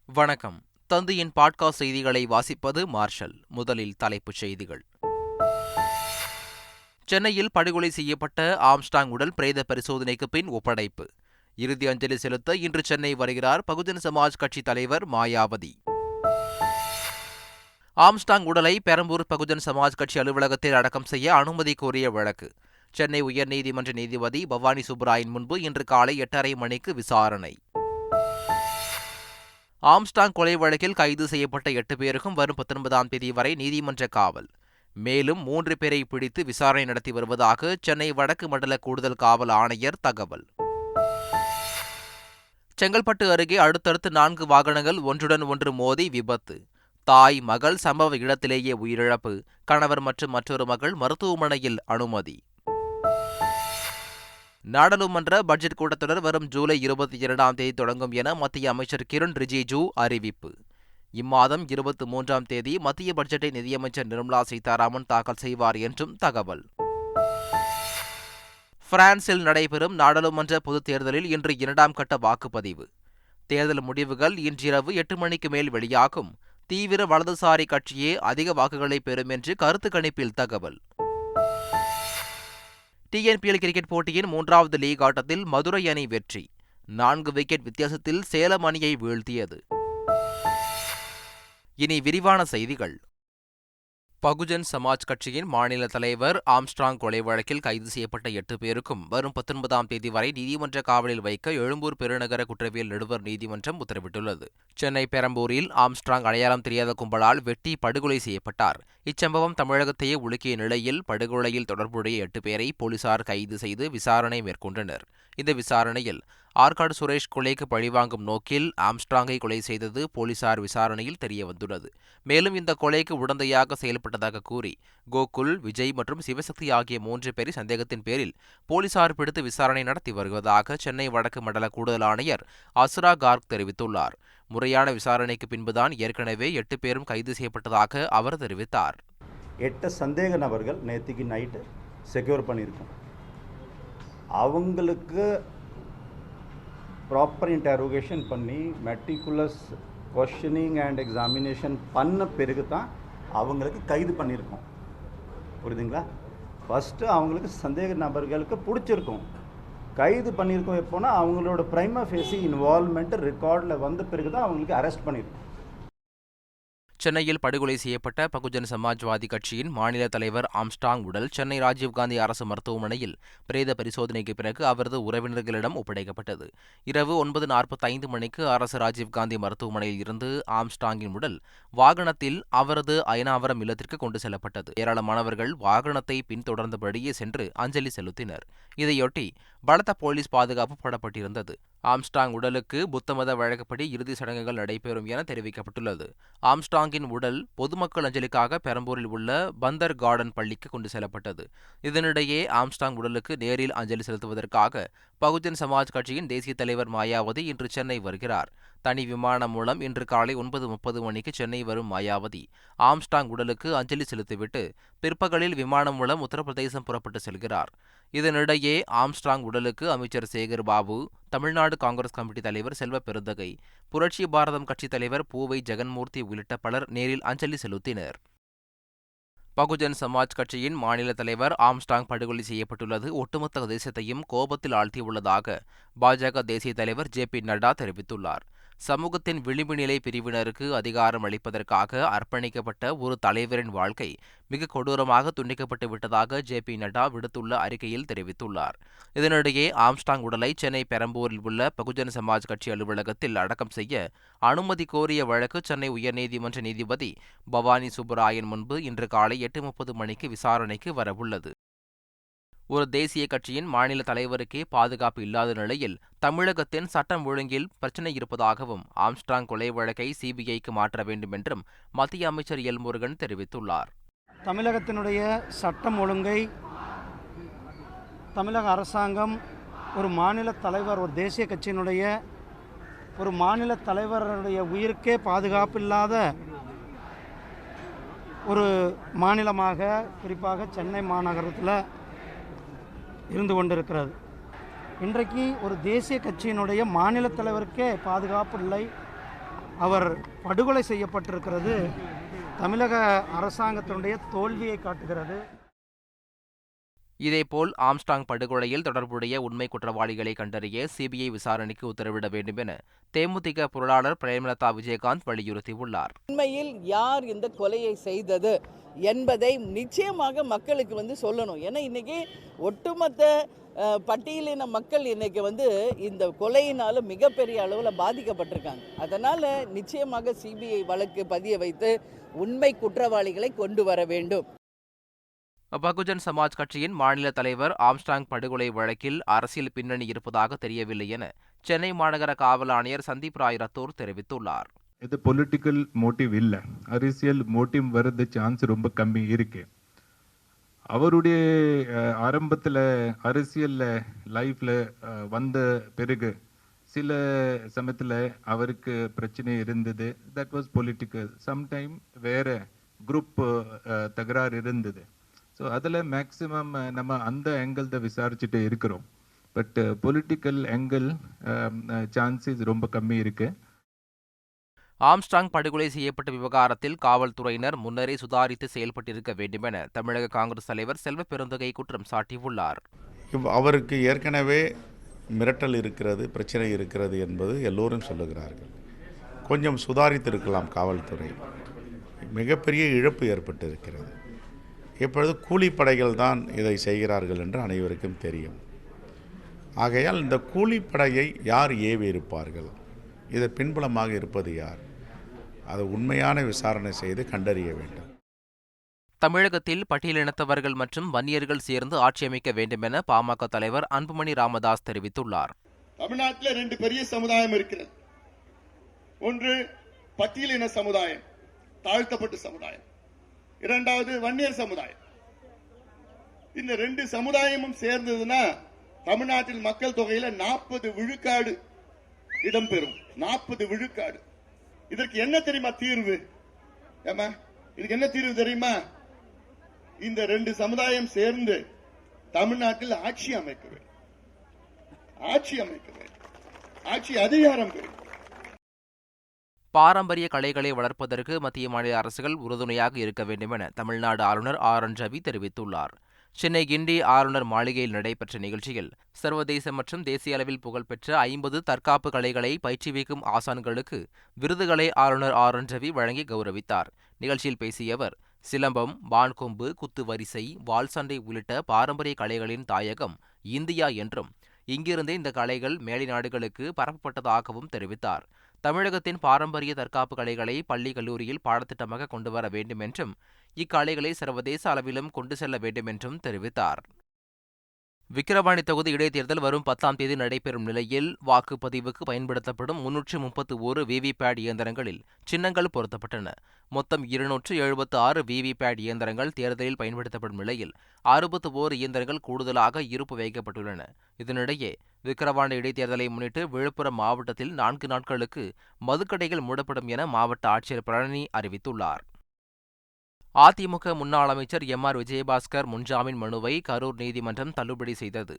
வணக்கம். தந்தையின் பாட்காஸ்ட் செய்திகளை வாசிப்பது மார்ஷல். முதலில் தலைப்புச் செய்திகள். சென்னையில் படுகொலை செய்யப்பட்ட ஆம்ஸ்ட்ராங் உடல் பிரேத பரிசோதனைக்கு பின் ஒப்படைப்பு. இறுதி அஞ்சலி செலுத்த இன்று சென்னை வருகிறார் பகுஜன் சமாஜ் கட்சி தலைவர் மாயாவதி. ஆம்ஸ்ட்ராங் உடலை பெரம்பூர் பகுஜன் சமாஜ் கட்சி அலுவலகத்தில் அடக்கம் செய்ய அனுமதி கோரிய வழக்கு. சென்னை உயர்நீதிமன்ற நீதிபதி பவானி சுப்பராயன் முன்பு இன்று காலை 8:30 மணிக்கு விசாரணை. ஆம்ஸ்ட்ராங் கொலை வழக்கில் கைது செய்யப்பட்ட 8 பேருக்கும் வரும் 19ஆம் தேதி வரை நீதிமன்ற காவல். மேலும் 3 பேரை பிடித்து விசாரணை நடத்தி வருவதாக சென்னை வடக்கு மண்டல கூடுதல் காவல் ஆணையர் தகவல். செங்கல்பட்டு அருகே அடுத்தடுத்து 4 வாகனங்கள் ஒன்றுடன் ஒன்று மோதி விபத்து. தாய், மகள் சம்பவ இடத்திலேயே உயிரிழப்பு. கணவர் மற்றும் மற்றொரு மகள் மருத்துவமனையில் அனுமதி. நாடாளுமன்ற பட்ஜெட் கூட்டத்தொடர் வரும் ஜூலை 22ஆம் தேதி தொடங்கும் என மத்திய அமைச்சர் கிரண் ரிஜிஜூ அறிவிப்பு. இம்மாதம் 23ஆம் தேதி மத்திய பட்ஜெட்டை நிதியமைச்சர் நிர்மலா சீதாராமன் தாக்கல் செய்வார் என்றும் தகவல். பிரான்சில் நடைபெறும் நாடாளுமன்ற பொதுத் தேர்தலில் இன்று 2ஆம் கட்ட வாக்குப்பதிவு. தேர்தல் முடிவுகள் இன்றிரவு 8 மணிக்கு மேல் வெளியாகும். தீவிர வலதுசாரி கட்சியே அதிக வாக்குகளை பெறும் என்று கருத்து கணிப்பில் தகவல். டிஎன்பிஎல் கிரிக்கெட் போட்டியின் 3வது லீக் ஆட்டத்தில் மதுரை அணி வெற்றி. 4 விக்கெட் வித்தியாசத்தில் சேலம் அணியை வீழ்த்தியது. இனி விரிவான செய்திகள். பகுஜன் சமாஜ் கட்சியின் மாநில தலைவர் ஆம்ஸ்ட்ராங் கொலை வழக்கில் கைது செய்யப்பட்ட 8 பேருக்கும் வரும் 19ஆம் தேதி வரை நீதிமன்ற காவலில் வைக்க எழும்பூர் பெருநகர குற்றவியல் நடுவர் நீதிமன்றம் உத்தரவிட்டுள்ளது. சென்னை பெரம்பூரில் ஆம்ஸ்ட்ராங் அடையாளம் தெரியாத கும்பலால் வெட்டி படுகொலை செய்யப்பட்டார். இச்சம்பவம் தமிழகத்தையே உலுக்கிய நிலையில் படுகொலையில் தொடர்புடைய 8 பேரை போலீசார் கைது செய்து விசாரணை மேற்கொண்டனர். இந்த விசாரணையில் ஆற்காடு சுரேஷ் கொலைக்கு பழிவாங்கும் நோக்கில் ஆம்ஸ்ட்ராங்கை கொலை செய்தது போலீசார் விசாரணையில் தெரியவந்துள்ளது. மேலும் இந்த கொலைக்கு உடந்தையாக செயல்பட்டதாக கூறி கோகுல், விஜய் மற்றும் சிவசக்தி ஆகிய 3 பேரை சந்தேகத்தின் பேரில் போலீசார் பிடித்து விசாரணை நடத்தி வருவதாக சென்னை வடக்கு மண்டல கூடுதல் ஆணையர் அசுரா கார்க் தெரிவித்துள்ளார். முறையான விசாரணைக்கு பின்புதான் ஏற்கனவே 8 பேரும் கைது செய்யப்பட்டதாக அவர் தெரிவித்தார். 8 சந்தேக நபர்கள் நேற்றுக்கு நைட்டு செக்யூர் பண்ணியிருக்கோம். அவங்களுக்கு ப்ராப்பர் இன்டரோகேஷன் பண்ணி மெட்டிகுலஸ் கொஸ்டினிங் அண்ட் எக்ஸாமினேஷன் பண்ண பிறகு தான் அவங்களுக்கு கைது பண்ணியிருக்கோம். புரியுதுங்களா? ஃபஸ்ட்டு அவங்களுக்கு சந்தேக நபர்களுக்கு பிடிச்சிருக்கும், கைது பண்ணியிருக்கோம். எப்போனா அவங்களோட பிரைமா ஃபேசி இன்வால்மெண்ட் ரெக்கார்டில் வந்த பிறகு தான் அவங்களுக்கு அரெஸ்ட் பண்ணியிருக்கோம். சென்னையில் படுகொலை செய்யப்பட்ட பகுஜன் சமாஜ்வாதி கட்சியின் மாநில தலைவர் ஆம்ஸ்ட்ராங் உடல் சென்னை ராஜீவ்காந்தி அரசு மருத்துவமனையில் பிரேத பரிசோதனைக்கு பிறகு அவரது உறவினர்களிடம் ஒப்படைக்கப்பட்டது. இரவு 9:45 மணிக்கு அரசு ராஜீவ்காந்தி மருத்துவமனையில் இருந்து ஆம்ஸ்ட்ராங்கின் உடல் வாகனத்தில் அவரது அயனாவரம் இல்லத்திற்கு கொண்டு செல்லப்பட்டது. ஏராளமானவர்கள் வாகனத்தை பின்தொடர்ந்தபடியே சென்று அஞ்சலி செலுத்தினர். இதையொட்டி பலத்த போலீஸ் பாதுகாப்பு போடப்பட்டிருந்தது. ஆம்ஸ்ட்ராங் உடலுக்கு புத்தமத வழக்கப்படி இறுதி சடங்குகள் நடைபெறும் என தெரிவிக்கப்பட்டுள்ளது. ஆம்ஸ்ட்ராங்கின் உடல் பொதுமக்கள் அஞ்சலிக்காக பெரம்பூரில் உள்ள பந்தர் கார்டன் பள்ளிக்கு கொண்டு செல்லப்பட்டது. இதனிடையே ஆம்ஸ்ட்ராங் உடலுக்கு நேரில் அஞ்சலி செலுத்துவதற்காக பகுஜன் சமாஜ் கட்சியின் தேசிய தலைவர் மாயாவதி இன்று சென்னை வருகிறார். தனி விமானம் மூலம் இன்று காலை 9:30 மணிக்கு சென்னை வரும் மாயாவதி ஆம்ஸ்ட்ராங் உடலுக்கு அஞ்சலி செலுத்திவிட்டு பிற்பகலில் விமானம் மூலம் உத்தரப்பிரதேசம் புறப்பட்டு செல்கிறார். இதனிடையே ஆம்ஸ்ட்ராங் உடலுக்கு அமைச்சர் சேகர் பாபு, தமிழ்நாடு காங்கிரஸ் கமிட்டி தலைவர் செல்வ பெருந்தகை, புரட்சி பாரதம் கட்சித் தலைவர் பூவை ஜெகன்மூர்த்தி உள்ளிட்ட பலர் நேரில் அஞ்சலி செலுத்தினர். பகுஜன் சமாஜ் கட்சியின் மாநில தலைவர் ஆம்ஸ்ட்ராங் படுகொலை செய்யப்பட்டுள்ளது ஒட்டுமொத்த தேசத்தையும் கோபத்தில் ஆழ்த்தியுள்ளதாக பாஜக தேசிய தலைவர் ஜே.பி. நட்டா தெரிவித்துள்ளார். சமூகத்தின் விளிம்பு நிலை பிரிவினருக்கு அதிகாரம் அளிப்பதற்காக அர்ப்பணிக்கப்பட்ட ஒரு தலைவரின் வாழ்க்கை மிக கொடூரமாக துண்டிக்கப்பட்டு விட்டதாக ஜே.பி. நட்டா விடுத்துள்ள அறிக்கையில் தெரிவித்துள்ளார். இதனிடையே ஆம்ஸ்ட்ராங் உடலை சென்னை பெரம்பூரில் உள்ள பகுஜன் சமாஜ் கட்சி அலுவலகத்தில் அடக்கம் செய்ய அனுமதி கோரிய வழக்கு சென்னை உயர்நீதிமன்ற நீதிபதி பவானி சுப்பராயன் முன்பு இன்று காலை 8:30 மணிக்கு விசாரணைக்கு வரவுள்ளது. ஒரு தேசிய கட்சியின் மாநில தலைவருக்கே பாதுகாப்பு இல்லாத நிலையில் தமிழகத்தின் சட்டம் ஒழுங்கில் பிரச்சினை இருப்பதாகவும் ஆம்ஸ்ட்ராங் கொலை வழக்கை சிபிஐக்கு மாற்ற வேண்டும் என்றும் மத்திய அமைச்சர் எல். முருகன் தெரிவித்துள்ளார். தமிழகத்தினுடைய சட்டம் ஒழுங்கை தமிழக அரசாங்கம் ஒரு மாநில தலைவர், ஒரு தேசிய கட்சியினுடைய ஒரு மாநில தலைவருடைய உயிருக்கே பாதுகாப்பு இல்லாத ஒரு மாநிலமாக, குறிப்பாக சென்னை மாநகரத்தில் இருந்து கொண்டிருக்கிறது. இன்றைக்கு ஒரு தேசிய கட்சியினுடைய மாநில தலைவருக்கே பாதுகாப்பு இல்லை. அவர் படுகொலை செய்யப்பட்டிருக்கிறது தமிழக அரசாங்கத்தினுடைய தோல்வியை காட்டுகிறது. இதேபோல் ஆம்ஸ்ட்ராங் படுகொலையில் தொடர்புடைய உண்மை குற்றவாளிகளை கண்டறிய சிபிஐ விசாரணைக்கு உத்தரவிட வேண்டும் என தேமுதிக பொருளாளர் பிரேமலதா விஜயகாந்த் வலியுறுத்தியுள்ளார். உண்மையில் யார் இந்த கொலையை செய்தது என்பதை நிச்சயமாக மக்களுக்கு சொல்லணும். ஏன்னா இன்னைக்கு ஒட்டுமொத்த பட்டியலின மக்கள் இன்னைக்கு இந்த கொலையினால மிகப்பெரிய அளவில் பாதிக்கப்பட்டிருக்காங்க. அதனால நிச்சயமாக சிபிஐ வழக்கு பதிய வைத்து உண்மை குற்றவாளிகளை கொண்டு வர வேண்டும். பகுஜன் சமாஜ் கட்சியின் மாநில தலைவர் ஆம்ஸ்ட்ராங் படுகொலை வழக்கில் அரசியல் பின்னணி இருப்பதாக தெரியவில்லை என சென்னை மாநகர காவல் ஆணையர் சந்தீப் ராய் ரத்தோர் தெரிவித்துள்ளார். இது பொலிட்டிக்கல் மோட்டிவ் இல்லை, அரசியல் மோட்டிவ் வரது சான்ஸ் ரொம்ப கம்மி இருக்கு. அவருடைய ஆரம்பத்தில் அரசியல் லைஃப்ல வந்த பிறகு சில சமயத்தில் அவருக்கு பிரச்சனை இருந்தது. That was political. சம்டைம் வேற குரூப் தகராறு இருந்தது. ஸோ அதில் மேக்சிமம் நம்ம அந்த ஆங்கிள் தான் விசாரிச்சுட்டு இருக்கிறோம். பட் பொலிட்டிக்கல் ஆங்கிள் சான்சஸ் ரொம்ப கம்மி இருக்கு. ஆம்ஸ்ட்ராங் படுகொலை செய்யப்பட்ட விவகாரத்தில் காவல்துறையினர் முன்னரே சுதாரித்து செயல்பட்டிருக்க வேண்டும் என தமிழக காங்கிரஸ் தலைவர் செல்வ பெருந்தகை குற்றம் சாட்டியுள்ளார். அவருக்கு ஏற்கனவே மிரட்டல் இருக்கிறது, பிரச்சனை இருக்கிறது என்பது எல்லோரும் சொல்லுகிறார்கள். கொஞ்சம் சுதாரித்திருக்கலாம் காவல்துறை. மிகப்பெரிய இழப்பு ஏற்பட்டு இருக்கிறது. இப்பொழுது கூலிப்படைகள் தான் இதை செய்கிறார்கள் என்று அனைவருக்கும் தெரியும். ஆகையால் இந்த கூலிப்படையை யார் ஏவி இருப்பார்கள், இது பின்புலமாக இருப்பது யார், அதை உண்மையான விசாரணை செய்து கண்டறிய வேண்டும். தமிழகத்தில் பட்டியலினத்தவர்கள் மற்றும் வன்னியர்கள் சேர்ந்து ஆட்சி அமைக்க வேண்டும் என பாமக தலைவர் அன்புமணி ராமதாஸ் தெரிவித்துள்ளார். தமிழ்நாட்டில் 2 பெரிய சமுதாயம் இருக்கிறது. ஒன்று பட்டியலின சமுதாயம், தாழ்த்தப்பட்ட சமுதாயம். இரண்டாவது வன்னியர் சமுதாயம். இந்த 2 சமுதாயமும் சேர்ந்ததுன்னா தமிழ்நாட்டில் மக்கள் தொகையில 40 விழுக்காடு இடம்பெறும். 40 விழுக்காடு. இதற்கு என்ன தெரியுமா தீர்வு? இதுக்கு என்ன தீர்வு தெரியுமா? இந்த 2 சமுதாயம் சேர்ந்து தமிழ்நாட்டில் ஆட்சி அமைக்க வேண்டும். ஆட்சி அதிகாரம் பெறும். பாரம்பரிய கலைகளை வளர்ப்பதற்கு மத்திய மாநில அரசுகள் உறுதுணையாக இருக்க வேண்டும் என தமிழ்நாடு ஆளுநர் ஆர்.என். ரவி தெரிவித்துள்ளார். சென்னை கிண்டி ஆளுநர் மாளிகையில் நடைபெற்ற நிகழ்ச்சியில் சர்வதேச மற்றும் தேசிய அளவில் புகழ்பெற்ற 50 தற்காப்பு கலைகளை பயிற்றுவிக்கும் ஆசான்களுக்கு விருதுகளை ஆளுநர் ஆர்.என். ரவி வழங்கி கௌரவித்தார். நிகழ்ச்சியில் பேசிய அவர், சிலம்பம், வான்கொம்பு, குத்து வரிசை, வாள் சண்டை உள்ளிட்ட பாரம்பரிய கலைகளின் தாயகம் இந்தியா என்றும் இங்கிருந்தே இந்த கலைகள் மேலை நாடுகளுக்கு பரப்பப்பட்டதாகவும் தெரிவித்தார். தமிழகத்தின் பாரம்பரிய தற்காப்பு கலைகளை பள்ளி கல்லூரியில் பாடத்திட்டமாக கொண்டு வர வேண்டும் என்றும் இக்கலைகளை சர்வதேச அளவிலும் கொண்டு செல்ல வேண்டும் என்றும் தெரிவித்தார். விக்கிரவாண்டி தொகுதி இடைத்தேர்தல் வரும் 10ஆம் தேதி நடைபெறும் நிலையில் வாக்குப்பதிவுக்கு பயன்படுத்தப்படும் 331 விவிபேட் இயந்திரங்களில் சின்னங்கள் பொருத்தப்பட்டன. மொத்தம் 276 விவிபேட் இயந்திரங்கள் தேர்தலில் பயன்படுத்தப்படும் நிலையில் 61 இயந்திரங்கள் கூடுதலாக இருப்பு வைக்கப்பட்டுள்ளன. இதனிடையே விக்கிரவாண்டி இடைத்தேர்தலை முன்னிட்டு விழுப்புரம் மாவட்டத்தில் 4 நாட்களுக்கு மதுக்கடைகள் மூடப்படும் என மாவட்ட ஆட்சியர் பழனி அறிவித்துள்ளார். அதிமுக முன்னாள் அமைச்சர் எம்.ஆர். விஜயபாஸ்கர் முன்ஜாமீன் மனுவை கரூர் நீதிமன்றம் தள்ளுபடி செய்தது.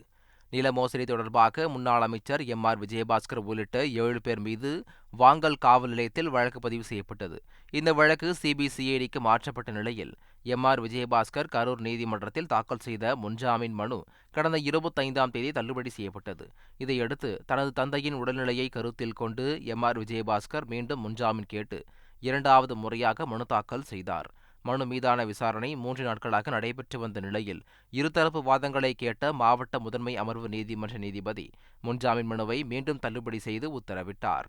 நில மோசடி தொடர்பாக முன்னாள் அமைச்சர் எம்.ஆர். விஜயபாஸ்கர் உள்ளிட்ட 7 பேர் மீது வாங்கல் காவல் நிலையத்தில் வழக்கு பதிவு செய்யப்பட்டது. இந்த வழக்கு சிபிசிஐடிக்கு மாற்றப்பட்ட நிலையில் எம்.ஆர். விஜயபாஸ்கர் கரூர் நீதிமன்றத்தில் தாக்கல் செய்த முன்ஜாமீன் மனு கடந்த 25ஆம் தேதி தள்ளுபடி செய்யப்பட்டது. இதையடுத்து தனது தந்தையின் உடல்நிலையை கருத்தில் கொண்டு எம்.ஆர். விஜயபாஸ்கர் மீண்டும் முன்ஜாமீன் கேட்டு 2வது முறையாக மனு தாக்கல் செய்தார். மனு மீதான விசாரணை 3 நாட்களாக நடைபெற்று வந்த நிலையில் இருதரப்பு வாதங்களை கேட்ட மாவட்ட முதன்மை அமர்வு நீதிமன்ற நீதிபதி முன்ஜாமீன் மனுவை மீண்டும் தள்ளுபடி செய்து உத்தரவிட்டார்.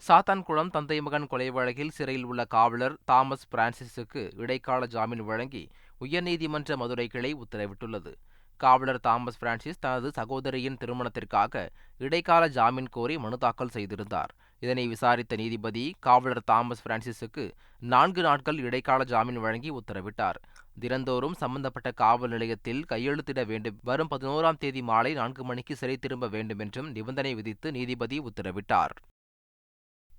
சாத்தான்குளம் தந்தை மகன் கொலை வழக்கில் சிறையில் உள்ள காவலர் தாமஸ் பிரான்சிஸுக்கு இடைக்கால ஜாமீன் வழங்கி உயர்நீதிமன்ற மதுரை கிளை உத்தரவிட்டுள்ளது. காவலர் தாமஸ் பிரான்சிஸ் தனது சகோதரியின் திருமணத்திற்காக இடைக்கால ஜாமீன் கோரி மனு தாக்கல் செய்திருந்தார். இதனை விசாரித்த நீதிபதி காவலர் தாமஸ் பிரான்சிஸுக்கு 4 நாட்கள் இடைக்கால ஜாமீன் வழங்கி உத்தரவிட்டார். தினந்தோறும் சம்பந்தப்பட்ட காவல் நிலையத்தில் கையெழுத்திட வேண்டும். வரும் 11ஆம் தேதி மாலை 4 மணிக்கு சிறை திரும்ப வேண்டும் என்றும் நிபந்தனை விதித்து நீதிபதி உத்தரவிட்டார்.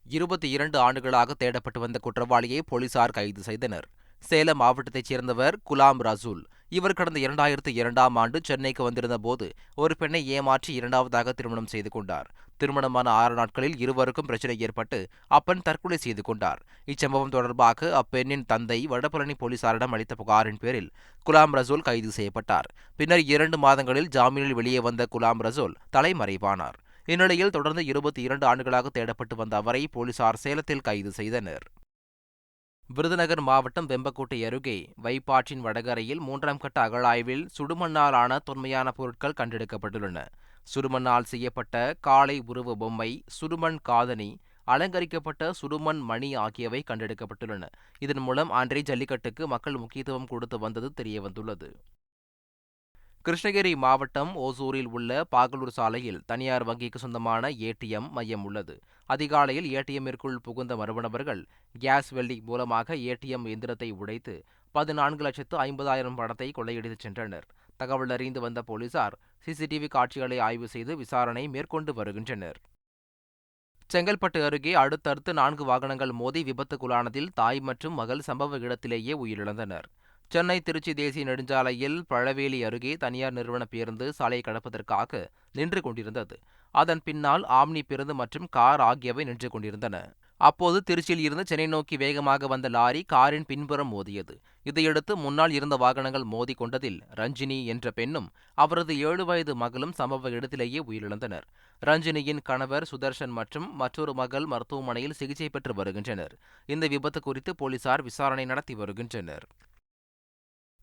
22 ஆண்டுகளாக தேடப்பட்டு வந்த குற்றவாளியை போலீசார் கைது செய்தனர். சேலம் மாவட்டத்தைச் சேர்ந்தவர் குலாம் ரசூல். இவர் கடந்த 2002ஆம் ஆண்டு சென்னைக்கு வந்திருந்த போது ஒரு பெண்ணை ஏமாற்றி இரண்டாவதாக திருமணம் செய்து கொண்டார். திருமணமான 6 நாட்களில் இருவருக்கும் பிரச்சனை ஏற்பட்டு அப்பெண் தற்கொலை செய்து கொண்டார். இச்சம்பவம் தொடர்பாக அப்பெண்ணின் தந்தை வடபழனி போலீசாரிடம் அளித்த புகாரின் பேரில் குலாம் ரசூல் கைது செய்யப்பட்டார். பின்னர் 2 மாதங்களில் ஜாமீனில் வெளியே வந்த குலாம் ரசூல் தலைமறைவானார். இந்நிலையில் தொடர்ந்து 22 ஆண்டுகளாக தேடப்பட்டு வந்த அவரை போலீசார் சேலத்தில் கைது செய்தனர். விருதுநகர் மாவட்டம் வெம்பக்கோட்டை அருகே வைப்பாற்றின் வடகரையில் 3ஆம் கட்ட அகழாய்வில் சுடுமண்ணால் ஆன தொன்மையான பொருட்கள் கண்டெடுக்கப்பட்டுள்ளன. சுடுமண்ணால் செய்யப்பட்ட காளை உருவ பொம்மை, சுடுமண் காதணி, அலங்கரிக்கப்பட்ட சுடுமண் மணி ஆகியவை கண்டெடுக்கப்பட்டுள்ளன. இதன் மூலம் அன்றே ஜல்லிக்கட்டுக்கு மக்கள் முக்கியத்துவம் கொடுத்து வந்தது தெரியவந்துள்ளது. கிருஷ்ணகிரி மாவட்டம் ஓசூரில் உள்ள பாகலூர் சாலையில் தனியார் வங்கிக்கு சொந்தமான ஏடிஎம் மையம் உள்ளது. அதிகாலையில் ஏடிஎம்மிற்குள் புகுந்த மர்ம நபர்கள் கேஸ் வெல்டிங் மூலமாக ஏடிஎம் எந்திரத்தை உடைத்து 14,50,000 பணத்தை கொள்ளையடித்துச் சென்றனர். தகவல் அறிந்து வந்த போலீசார் சிசிடிவி காட்சிகளை ஆய்வு செய்து விசாரணை மேற்கொண்டு வருகின்றனர். செங்கல்பட்டு அருகே அடுத்தடுத்து 4 வாகனங்கள் மோதி விபத்துக்குள்ளானதில் தாய் மற்றும் மகள் சம்பவ இடத்திலேயே உயிரிழந்தனர். சென்னை திருச்சி தேசிய நெடுஞ்சாலையில் பழவேலி அருகே தனியார் நிறுவன பேருந்து சாலையை கடப்பதற்காக நின்று கொண்டிருந்தது. அதன் பின்னால் ஆம்னி பேருந்து மற்றும் கார் ஆகியவை நின்று கொண்டிருந்தன. அப்போது திருச்சியில் இருந்து சென்னை நோக்கி வேகமாக வந்த லாரி காரின் பின்புறம் மோதியது. இதையடுத்து முன்னால் இருந்த வாகனங்கள் மோதி கொண்டதில் ரஞ்சினி என்ற பெண்ணும் அவரது 7 வயது மகளும் சம்பவ இடத்திலேயே உயிரிழந்தனர். ரஞ்சினியின் கணவர் சுதர்ஷன் மற்றும் மற்றொரு மகள் மருத்துவமனையில் சிகிச்சை பெற்று வருகின்றனர். இந்த விபத்து குறித்து போலீசார் விசாரணை நடத்தி வருகின்றனர்.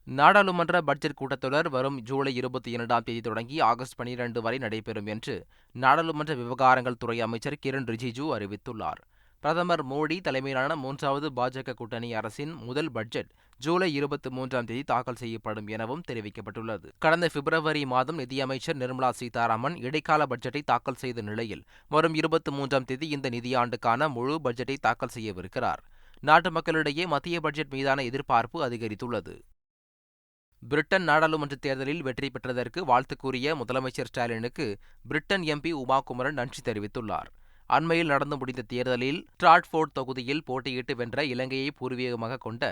நாடாளுமன்ற பட்ஜெட் கூட்டத்தொடர் வரும் ஜூலை 22ஆம் தேதி தொடங்கி ஆகஸ்ட் 12 வரை நடைபெறும் என்று நாடாளுமன்ற விவகாரங்கள் துறை அமைச்சர் கிரண் ரிஜிஜூ அறிவித்துள்ளார். பிரதமர் மோடி தலைமையிலான 3வது பாஜக கூட்டணி அரசின் முதல் பட்ஜெட் ஜூலை 23ஆம் தேதி தாக்கல் செய்யப்படும் எனவும் தெரிவிக்கப்பட்டுள்ளது. கடந்த பிப்ரவரி மாதம் நிதியமைச்சர் நிர்மலா சீதாராமன் இடைக்கால பட்ஜெட்டை தாக்கல் செய்த நிலையில் வரும் 23ஆம் தேதி இந்த நிதியாண்டுக்கான முழு பட்ஜெட்டை தாக்கல் செய்யவிருக்கிறார். நாட்டு மக்களிடையே மத்திய பட்ஜெட் மீதான எதிர்பார்ப்பு அதிகரித்துள்ளது. பிரிட்டன் நாடாளுமன்ற தேர்தலில் வெற்றி பெற்றதற்கு வாழ்த்து கூறிய முதலமைச்சர் ஸ்டாலினுக்கு பிரிட்டன் எம்பி உமா குமரன் நன்றி தெரிவித்துள்ளார். அண்மையில் நடந்து முடிந்த தேர்தலில் ஸ்ட்ராட்ஃபோர்ட் தொகுதியில் போட்டியிட்டு வென்ற இலங்கையை பூர்வீகமாக கொண்ட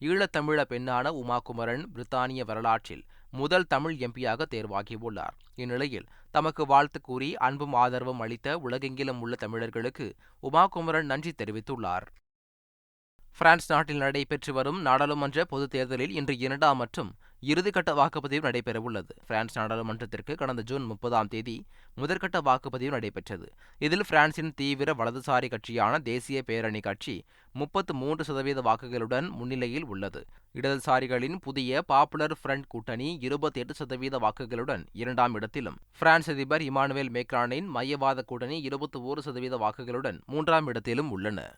ஈழத்தமிழ பெண்ணான உமா குமரன் பிரித்தானிய வரலாற்றில் முதல் தமிழ் எம்பியாக தேர்வாகியுள்ளார். இந்நிலையில் தமக்கு வாழ்த்து கூறி அன்பும் ஆதரவும் அளித்த உலகெங்கிலும் உள்ள தமிழர்களுக்கு உமா குமரன் நன்றி தெரிவித்துள்ளார். பிரான்ஸ் நாட்டில் நடைபெற்று வரும் நாடாளுமன்ற பொதுத் தேர்தலில் இன்று 2ஆம் மற்றும் இறுதிக்கட்ட வாக்குப்பதிவு நடைபெறவுள்ளது. பிரான்ஸ் நாடாளுமன்றத்திற்கு கடந்த ஜூன் 30ஆம் தேதி முதற்கட்ட வாக்குப்பதிவு நடைபெற்றது. இதில் பிரான்சின் தீவிர வலதுசாரி கட்சியான தேசிய பேரணி கட்சி 33% வாக்குகளுடன் முன்னிலையில் உள்ளது. இடதுசாரிகளின் புதிய பாப்புலர் ஃப்ரண்ட் கூட்டணி 28% வாக்குகளுடன் 2ஆம் இடத்திலும், பிரான்ஸ் அதிபர் இமானுவேல் மேக்ரானின் மையவாத கூட்டணி 21% வாக்குகளுடன் 3ஆம் இடத்திலும் உள்ளன.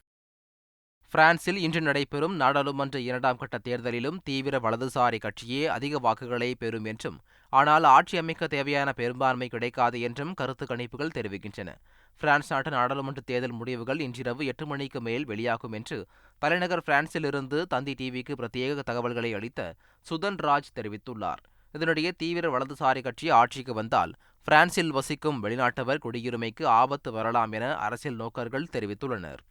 பிரான்சில் இன்று நடைபெறும் நாடாளுமன்ற 2ஆம் கட்ட தேர்தலிலும் தீவிர வலதுசாரி கட்சியே அதிக வாக்குகளை பெறும் என்றும், ஆனால் ஆட்சி அமைக்க தேவையான பெரும்பான்மை கிடைக்காது என்றும் கருத்து கணிப்புகள் தெரிவிக்கின்றன. பிரான்ஸ் நாட்டு நாடாளுமன்ற தேர்தல் முடிவுகள் இன்றிரவு 8 மணிக்கு மேல் வெளியாகும் என்று தலைநகர் பிரான்சிலிருந்து தந்தி டிவிக்கு பிரத்யேக தகவல்களை அளித்த சுதன் ராஜ் தெரிவித்துள்ளார். இதனிடையே தீவிர வலதுசாரி கட்சி ஆட்சிக்கு வந்தால் பிரான்சில் வசிக்கும் வெளிநாட்டவர் குடியுரிமைக்கு ஆபத்து வரலாம் என அரசியல் நோக்கர்கள் தெரிவித்துள்ளனர்.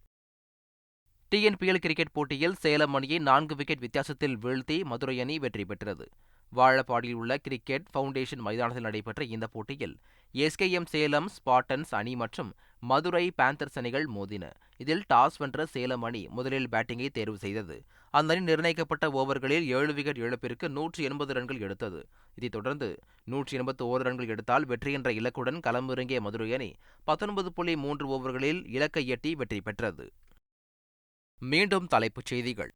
டிஎன்பிஎல் கிரிக்கெட் போட்டியில் சேலம் அணியை 4 விக்கெட் வித்தியாசத்தில் வீழ்த்தி மதுரை அணி வெற்றி பெற்றது. வாழப்பாடியில் உள்ள கிரிக்கெட் ஃபவுண்டேஷன் மைதானத்தில் நடைபெற்ற இந்த போட்டியில் எஸ்கேஎம் சேலம் ஸ்பார்டன்ஸ் அணி மற்றும் மதுரை பேந்தர்ஸ் அணிகள் மோதின. இதில் டாஸ் வென்ற சேலம் அணி முதலில் பேட்டிங்கை தேர்வு செய்தது. அந்த அணி நிர்ணயிக்கப்பட்ட ஓவர்களில் 7 விக்கெட் இழப்பிற்கு 180 ரன்கள் எடுத்தது. இதைத் தொடர்ந்து 181 ரன்கள் எடுத்தால் வெற்றி என்ற இலக்குடன் களமிறங்கிய மதுரை அணி 19.3 ஓவர்களில் இலக்கை எட்டி வெற்றி பெற்றது. மீண்டும் தலைப்புச் செய்திகள்.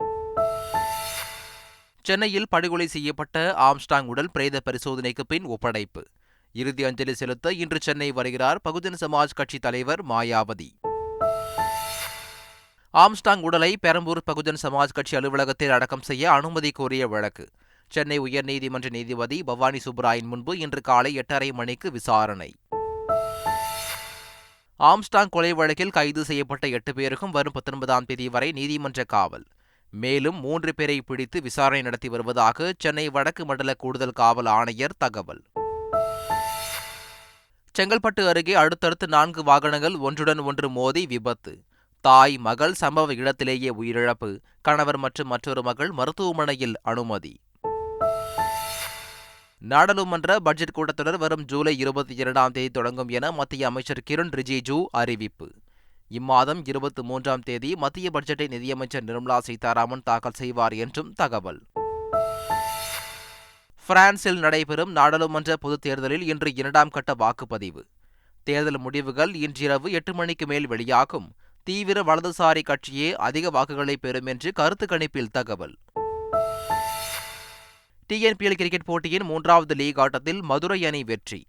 சென்னையில் படுகொலை செய்யப்பட்ட ஆம்ஸ்டாங் உடல் பிரேத பரிசோதனைக்கு பின் ஒப்படைப்பு. இறுதி அஞ்சலி செலுத்த இன்று சென்னை வருகிறார் பகுஜன் சமாஜ் கட்சி தலைவர் மாயாவதி. ஆம்ஸ்டாங் உடலை பெரம்பூர் பகுஜன் சமாஜ் கட்சி அலுவலகத்தில் அடக்கம் செய்ய அனுமதி கோரிய வழக்கு. சென்னை உயர்நீதிமன்ற நீதிபதி பவானி சுப்ராயன் முன்பு இன்று காலை 8:30 மணிக்கு விசாரணை. ஆம்ஸ்டாங் கொலை வழக்கில் கைது செய்யப்பட்ட 8 பேருக்கும் வரும் 19ஆம் தேதி வரை நீதிமன்ற காவல். மேலும் 3 பேரை பிடித்து விசாரணை நடத்தி வருவதாக சென்னை வடக்கு மண்டல கூடுதல் காவல் ஆணையர் தகவல். செங்கல்பட்டு அருகே அடுத்தடுத்து 4 வாகனங்கள் ஒன்றுடன் ஒன்று மோதி விபத்து. தாய் மகள் சம்பவ இடத்திலேயே உயிரிழப்பு. கணவர் மற்றும் மற்றொரு மகள் மருத்துவமனையில் அனுமதி. நாடாளுமன்ற பட்ஜெட் கூட்டத்தொடர் வரும் ஜூலை 22ஆம் தேதி தொடங்கும் என மத்திய அமைச்சர் கிரண் ரிஜிஜூ அறிவிப்பு. இம்மாதம் 23ஆம் தேதி மத்திய பட்ஜெட்டை நிதியமைச்சர் நிர்மலா சீதாராமன் தாக்கல் செய்வார் என்றும் தகவல். பிரான்சில் நடைபெறும் நாடாளுமன்ற பொதுத் தேர்தலில் இன்று 2ஆம் கட்ட வாக்குப்பதிவு. தேர்தல் முடிவுகள் இன்றிரவு 8 மணிக்கு மேல் வெளியாகும். தீவிர வலதுசாரி கட்சியே அதிக வாக்குகளை பெறும் என்று கருத்து கணிப்பில் தகவல். டிஎன்பிஎல் கிரிக்கெட் போட்டியின் 3வது லீக் ஆட்டத்தில் மதுரை அணி வெற்றி.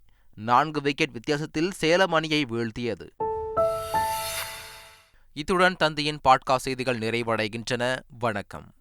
4 விக்கெட் வித்தியாசத்தில் சேலம் அணியை வீழ்த்தியது. இத்துடன் தந்தையின் பாட்காஸ்ட் செய்திகள் நிறைவடைகின்றன. வணக்கம்.